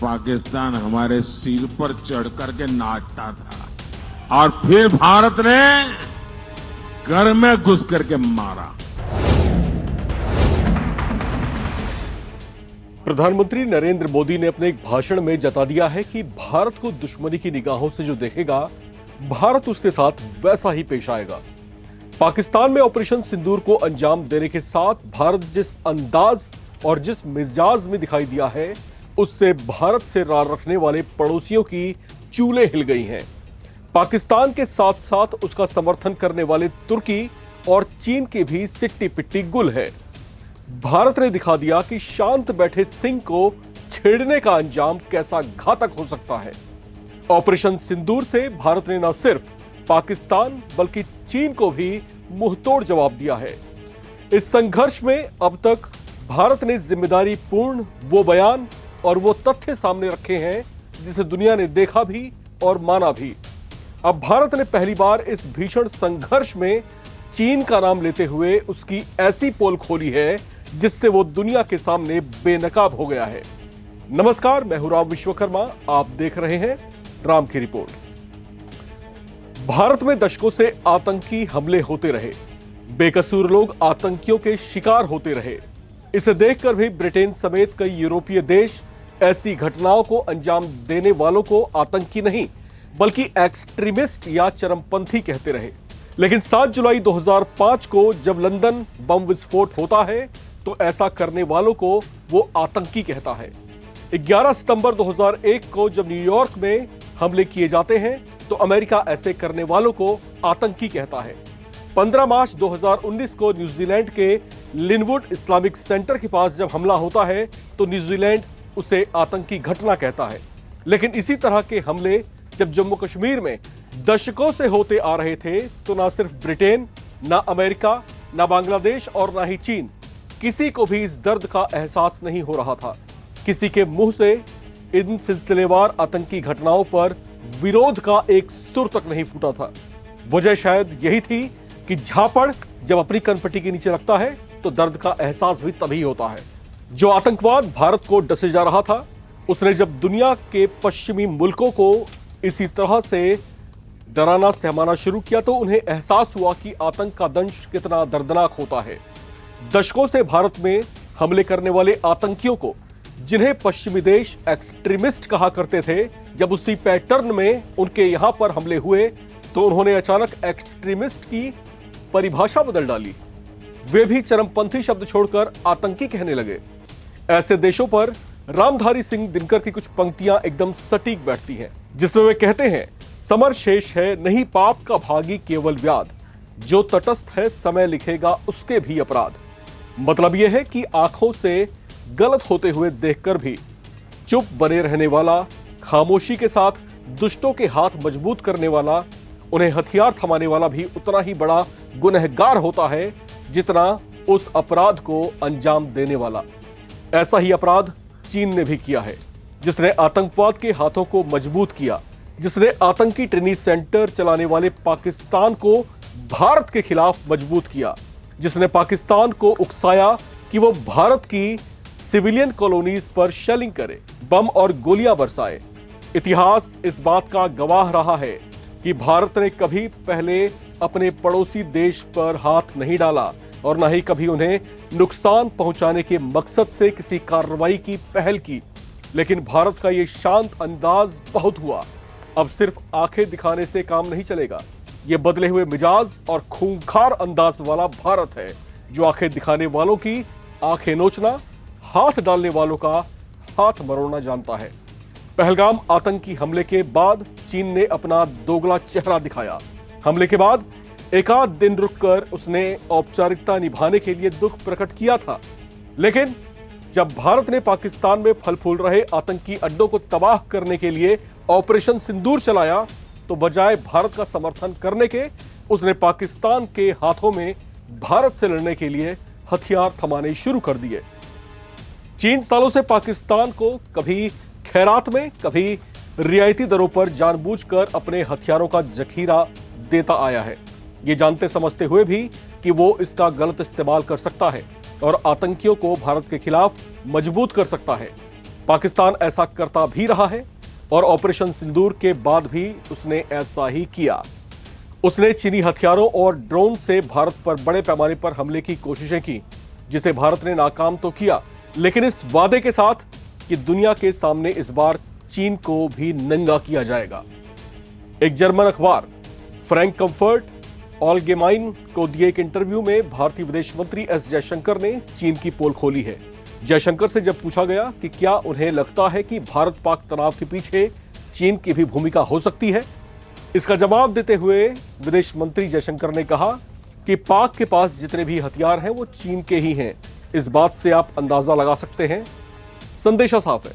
पाकिस्तान हमारे सिर पर चढ़ करके नाचता था और फिर भारत ने घर में घुस करके मारा। प्रधानमंत्री नरेंद्र मोदी ने अपने एक भाषण में जता दिया है कि भारत को दुश्मनी की निगाहों से जो देखेगा, भारत उसके साथ वैसा ही पेश आएगा। पाकिस्तान में ऑपरेशन सिंदूर को अंजाम देने के साथ भारत जिस अंदाज और जिस मिजाज में दिखाई दिया है, उससे भारत से रार रखने वाले पड़ोसियों की चूलें हिल गई हैं। पाकिस्तान के साथ साथ उसका समर्थन करने वाले तुर्की और चीन की भी सिट्टी पिट्टी गुल है। भारत ने दिखा दिया कि शांत बैठे सिंह को छेड़ने का अंजाम कैसा घातक हो सकता है। ऑपरेशन सिंदूर से भारत ने न सिर्फ पाकिस्तान बल्कि चीन को भी मुंहतोड़ जवाब दिया है। इस संघर्ष में अब तक भारत ने जिम्मेदारी पूर्ण वो बयान और वो तथ्य सामने रखे हैं जिसे दुनिया ने देखा भी और माना भी। अब भारत ने पहली बार इस भीषण संघर्ष में चीन का नाम लेते हुए उसकी ऐसी पोल खोली है जिससे वो दुनिया के सामने बेनकाब हो गया है। नमस्कार, मैं हूं राम विश्वकर्मा, आप देख रहे हैं राम की रिपोर्ट। भारत में दशकों से आतंकी हमले होते रहे, बेकसूर लोग आतंकियों के शिकार होते रहे। इसे देखकर भी ब्रिटेन समेत कई यूरोपीय देश ऐसी घटनाओं को अंजाम देने वालों को आतंकी नहीं बल्कि एक्सट्रीमिस्ट या चरमपंथी कहते रहे। लेकिन 7 जुलाई 2005 को जब लंदन बम विस्फोट होता है तो ऐसा करने वालों को वो आतंकी कहता है। 11 सितंबर 2001 को जब न्यूयॉर्क में हमले किए जाते हैं तो अमेरिका ऐसे करने वालों को आतंकी कहता है। 15 मार्च 2019 को न्यूजीलैंड के लिनवुड इस्लामिक सेंटर के पास जब हमला होता है तो न्यूजीलैंड उसे आतंकी घटना कहता है। लेकिन इसी तरह के हमले जब जम्मू कश्मीर में दशकों से होते आ रहे थे तो ना सिर्फ ब्रिटेन, ना अमेरिका, ना बांग्लादेश और ना ही चीन, किसी को भी इस दर्द का एहसास नहीं हो रहा था। किसी के मुंह से इन सिलसिलेवार आतंकी घटनाओं पर विरोध का एक सुर तक नहीं फूटा था। वजह शायद यही थी कि झापड़ जब अपनी कनपट्टी के नीचे रखता है तो दर्द का एहसास भी तभी होता है। जो आतंकवाद भारत को डसे जा रहा था, उसने जब दुनिया के पश्चिमी मुल्कों को इसी तरह से डराना सहमाना शुरू किया तो उन्हें एहसास हुआ कि आतंक का दंश कितना दर्दनाक होता है। दशकों से भारत में हमले करने वाले आतंकियों को, जिन्हें पश्चिमी देश एक्सट्रीमिस्ट कहा करते थे, जब उसी पैटर्न में उनके यहां पर हमले हुए तो उन्होंने अचानक एक्सट्रीमिस्ट की परिभाषा बदल डाली। वे भी चरमपंथी शब्द छोड़कर आतंकी कहने लगे। ऐसे देशों पर रामधारी सिंह दिनकर की कुछ पंक्तियां एकदम सटीक बैठती हैं, जिसमें वे कहते हैं, समर शेष है नहीं पाप का भागी केवल व्याध, जो तटस्थ है समय लिखेगा उसके भी अपराध। मतलब यह है कि आंखों से गलत होते हुए देखकर भी चुप बने रहने वाला, खामोशी के साथ दुष्टों के हाथ मजबूत करने वाला, उन्हें हथियार थमाने वाला भी उतना ही बड़ा गुनहगार होता है जितना उस अपराध को अंजाम देने वाला। ऐसा ही अपराध चीन ने भी किया है, जिसने आतंकवाद के हाथों को मजबूत किया, जिसने आतंकी ट्रेनिंग सेंटर चलाने वाले पाकिस्तान को भारत के खिलाफ मजबूत किया, जिसने पाकिस्तान को उकसाया कि वो भारत की सिविलियन कॉलोनीज पर शेलिंग करे, बम और गोलियां बरसाए। इतिहास इस बात का गवाह रहा है कि भारत ने कभी पहले अपने पड़ोसी देश पर हाथ नहीं डाला और न ही कभी उन्हें नुकसान पहुंचाने के मकसद से किसी कार्रवाई की पहल की। लेकिन भारत का ये शांत अंदाज बहुत हुआ। अब सिर्फ आंखें दिखाने से काम नहीं चलेगा। ये बदले हुए मिजाज और खूंखार अंदाज वाला भारत है, जो आंखें दिखाने वालों की आंखें नोचना, हाथ डालने वालों का हाथ मरोड़ना जानता है। पहलगाम आतंकी हमले के बाद चीन ने अपना दोगला चेहरा दिखाया। हमले के बाद एकाध दिन रुककर उसने औपचारिकता निभाने के लिए दुख प्रकट किया था। लेकिन जब भारत ने पाकिस्तान में फल फूल रहे आतंकी अड्डों को तबाह करने के लिए ऑपरेशन सिंदूर चलाया तो बजाय भारत का समर्थन करने के, उसने पाकिस्तान के हाथों में भारत से लड़ने के लिए हथियार थमाने शुरू कर दिए। चीन सालों से पाकिस्तान को कभी खैरात में, कभी रियायती दरों पर जानबूझकर अपने हथियारों का जखीरा देता आया है, ये जानते समझते हुए भी कि वो इसका गलत इस्तेमाल कर सकता है और आतंकियों को भारत के खिलाफ मजबूत कर सकता है। पाकिस्तान ऐसा करता भी रहा है और ऑपरेशन सिंदूर के बाद भी उसने ऐसा ही किया। उसने चीनी हथियारों और ड्रोन से भारत पर बड़े पैमाने पर हमले की कोशिशें की, जिसे भारत ने नाकाम तो किया, लेकिन इस वादे के साथ कि दुनिया के सामने इस बार चीन को भी नंगा किया जाएगा। एक जर्मन अखबार फ्रैंकफर्ट ऑलगेमाइन को दिए एक इंटरव्यू में भारतीय विदेश मंत्री एस जयशंकर ने चीन की पोल खोली है। जयशंकर से जब पूछा गया कि क्या उन्हें लगता है कि भारत पाक तनाव के पीछे चीन की भी भूमिका हो सकती है, इसका जवाब देते हुए विदेश मंत्री जयशंकर ने कहा कि पाक के पास जितने भी हथियार हैं वो चीन के ही हैं। इस बात से आप अंदाजा लगा सकते हैं, संदेशा साफ है,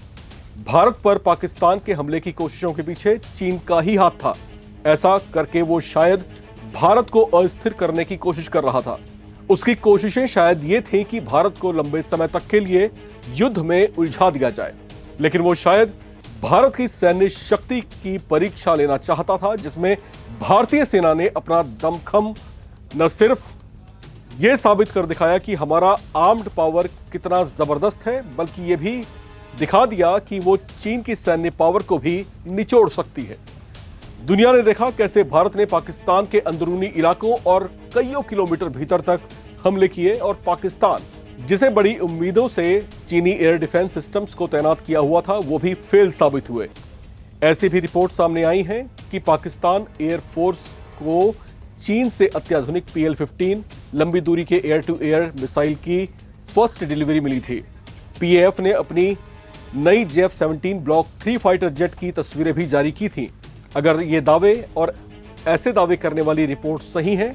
भारत पर पाकिस्तान के हमले की कोशिशों के पीछे चीन का ही हाथ था। ऐसा करके वो शायद भारत को अस्थिर करने की कोशिश कर रहा था। उसकी कोशिशें शायद ये थी कि भारत को लंबे समय तक के लिए युद्ध में उलझा दिया जाए, लेकिन वो शायद भारत की सैन्य शक्ति की परीक्षा लेना चाहता था, जिसमें भारतीय सेना ने अपना दमखम न सिर्फ यह साबित कर दिखाया कि हमारा आर्म्ड पावर कितना जबरदस्त है, बल्कि यह भी दिखा दिया कि वो चीन की सैन्य पावर को भी निचोड़ सकती है। दुनिया ने देखा कैसे भारत ने पाकिस्तान के अंदरूनी इलाकों और कईयों किलोमीटर भीतर तक हमले किए और पाकिस्तान, जिसे बड़ी उम्मीदों से चीनी एयर डिफेंस सिस्टम्स को तैनात किया हुआ था, वो भी फेल साबित हुए। ऐसी भी रिपोर्ट सामने आई हैं कि पाकिस्तान एयरफोर्स को चीन से अत्याधुनिक PL-15 लंबी दूरी के एयर टू एयर मिसाइल की फर्स्ट डिलीवरी मिली थी। PAF ने अपनी नई JF-17 ब्लॉक 3 फाइटर जेट की तस्वीरें भी जारी की थी। अगर ये दावे और ऐसे दावे करने वाली रिपोर्ट सही है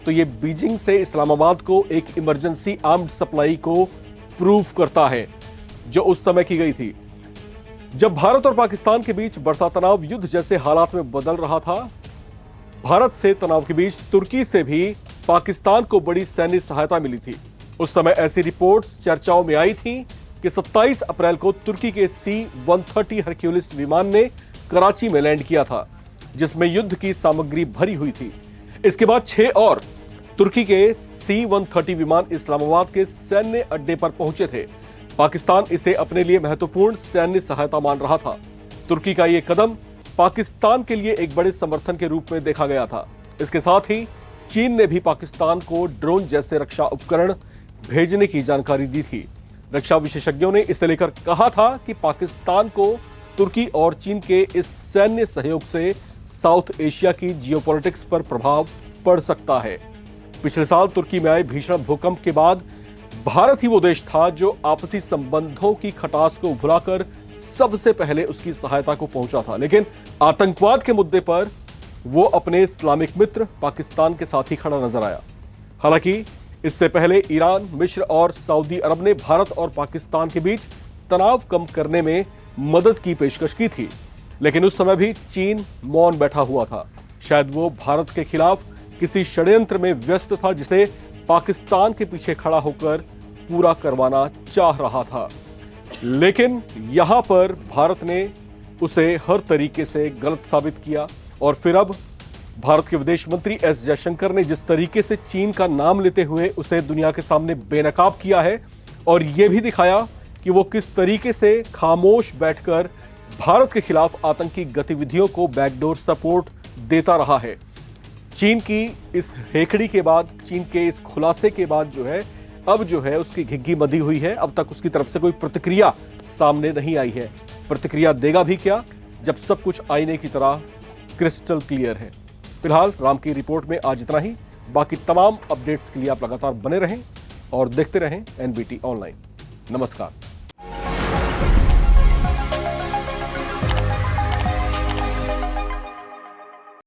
तो ये बीजिंग से इस्लामाबाद को एक इमरजेंसी आर्म्ड सप्लाई को प्रूव करता है, जो उस समय की गई थी जब भारत और पाकिस्तान के बीच बढ़ता तनाव युद्ध जैसे हालात में बदल रहा था। भारत से तनाव के बीच तुर्की से भी पाकिस्तान को बड़ी सैन्य सहायता मिली थी। उस समय ऐसी रिपोर्ट्स चर्चाओं में आई थी कि 27 अप्रैल को तुर्की के C-130 हरक्यूलिस विमान ने कराची में लैंड किया था, जिसमें युद्ध की सामग्री भरी हुई थी। इसके बाद 6 और तुर्की के C-130 विमान इस्लामाबाद के सैन्य अड्डे पर पहुंचे थे। पाकिस्तान इसे अपने लिए महत्वपूर्ण सैन्य सहायता मान रहा था। तुर्की का यह कदम पाकिस्तान के लिए एक बड़े समर्थन के रूप में देखा गया था। इसके साथ ही चीन ने भी पाकिस्तान को ड्रोन जैसे रक्षा उपकरण भेजने की जानकारी दी थी। रक्षा विशेषज्ञों ने इसे लेकर कहा था कि पाकिस्तान को तुर्की और चीन के इस सैन्य सहयोग से साउथ एशिया की जियोपॉलिटिक्स पर प्रभाव पड़ सकता है। पिछले साल तुर्की में आए भीषण भूकंप के बाद भारत ही वो देश था जो आपसी संबंधों की खटास को भुलाकर सबसे पहले उसकी सहायता को पहुंचा था, लेकिन आतंकवाद के मुद्दे पर वो अपने इस्लामिक मित्र पाकिस्तान के साथ ही खड़ा नजर आया। हालांकि इससे पहले ईरान, मिस्र और सऊदी अरब ने भारत और पाकिस्तान के बीच तनाव कम करने में मदद की पेशकश की थी, लेकिन उस समय भी चीन मौन बैठा हुआ था। शायद वो भारत के खिलाफ किसी षड्यंत्र में व्यस्त था, जिसे पाकिस्तान के पीछे खड़ा होकर पूरा करवाना चाह रहा था। लेकिन यहां पर भारत ने उसे हर तरीके से गलत साबित किया और फिर अब भारत के विदेश मंत्री एस जयशंकर ने जिस तरीके से चीन का नाम लेते हुए उसे दुनिया के सामने बेनकाब किया है और यह भी दिखाया कि वो किस तरीके से खामोश बैठकर भारत के खिलाफ आतंकी गतिविधियों को बैकडोर सपोर्ट देता रहा है। चीन की इस हेकड़ी के बाद, चीन के इस खुलासे के बाद अब उसकी घिग्गी मधी हुई है। अब तक उसकी तरफ से कोई प्रतिक्रिया सामने नहीं आई है। प्रतिक्रिया देगा भी क्या जब सब कुछ आईने की तरह क्रिस्टल क्लियर है। फिलहाल राम की रिपोर्ट में आज इतना ही। बाकी तमाम अपडेट्स के लिए आप लगातार बने रहें और देखते रहें NBT ऑनलाइन। नमस्कार।